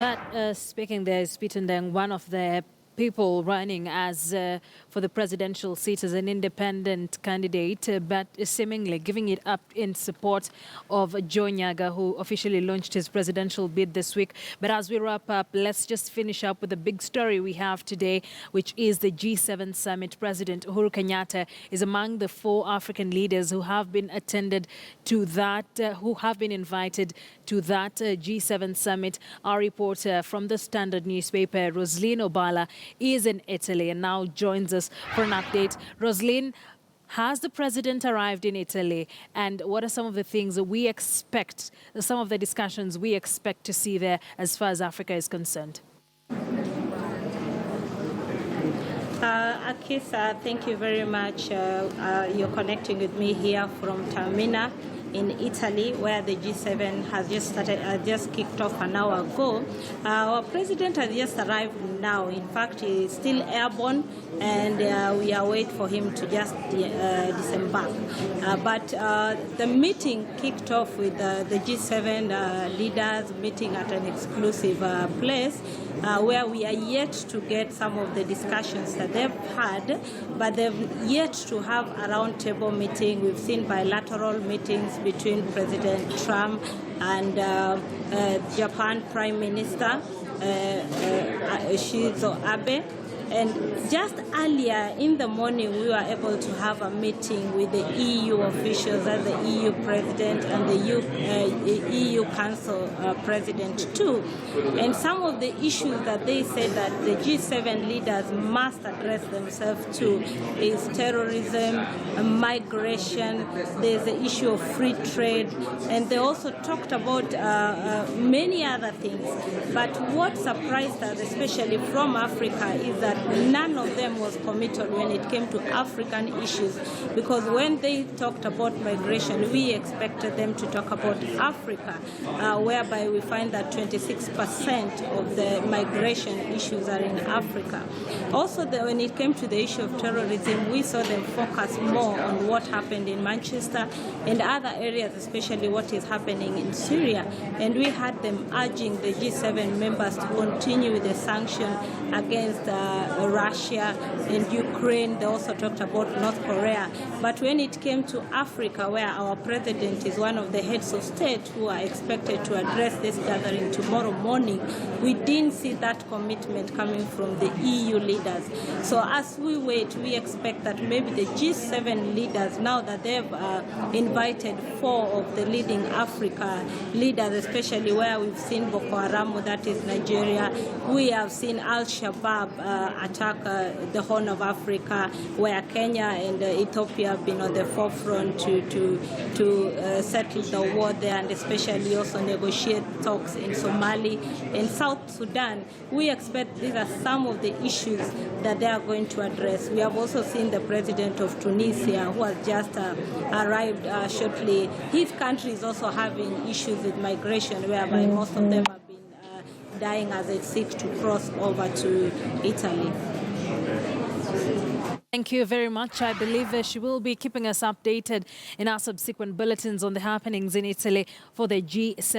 But speaking there is Peter Ndeng, one of the people running as for the presidential seat as an independent candidate, but seemingly giving it up in support of Joe Nyaga, who officially launched his presidential bid this week. But as we wrap up, let's just finish up with the big story we have today, which is the G7 summit. President Uhuru Kenyatta is among the 4 African leaders who have been attended to that, who have been invited to that G7 summit. Our reporter from the Standard newspaper, Roslyn Obala, is in Italy and now joins us for an update. Roslyn, has the president arrived in Italy, and what are some of the things that we expect, some of the discussions we expect to see there as far as Africa is concerned? Akisa, thank you very much. You're connecting with me here from Taormina in Italy, where the G7 has just kicked off an hour ago. Our president has just arrived now. In fact, he is still airborne, and we are waiting for him to just disembark. But the meeting kicked off with the G7 leaders meeting at an exclusive place where we are yet to get some of the discussions that they've had, but they've yet to have a roundtable meeting. We've seen bilateral meetings between President Trump and Japan Prime Minister Shinzo Abe. And just earlier in the morning, we were able to have a meeting with the EU officials and the EU president and the EU Council president too. And some of the issues that they said that the G7 leaders must address themselves to is terrorism, migration, there's the issue of free trade, and they also talked about many other things. But what surprised us, especially from Africa, is that none of them was committed when it came to African issues, because when they talked about migration, we expected them to talk about Africa, whereby we find that 26% of the migration issues are in Africa. Also, when it came to the issue of terrorism, we saw them focus more on what happened in Manchester and other areas, especially what is happening in Syria. And we had them urging the G7 members to continue with the sanction against Russia and Ukraine. They also talked about North Korea. But when it came to Africa, where our president is one of the heads of state who are expected to address this gathering tomorrow morning, we didn't see that commitment coming from the EU leaders. So as we wait, we expect that maybe the G7 leaders, now that they've invited 4 of the leading Africa leaders, especially where we've seen Boko Haram, that is Nigeria, we have seen Al-Shabaab attack the Horn of Africa, where Kenya and Ethiopia have been on the forefront to settle the war there, and especially also negotiate talks in Somalia and South Sudan. We expect these are some of the issues that they are going to address. We have also seen the president of Tunisia, who has just arrived shortly. His country is also having issues with migration, whereby most of them have been dying as they seek to cross over to Italy. Thank you very much. I believe she will be keeping us updated in our subsequent bulletins on the happenings in Italy for the G7.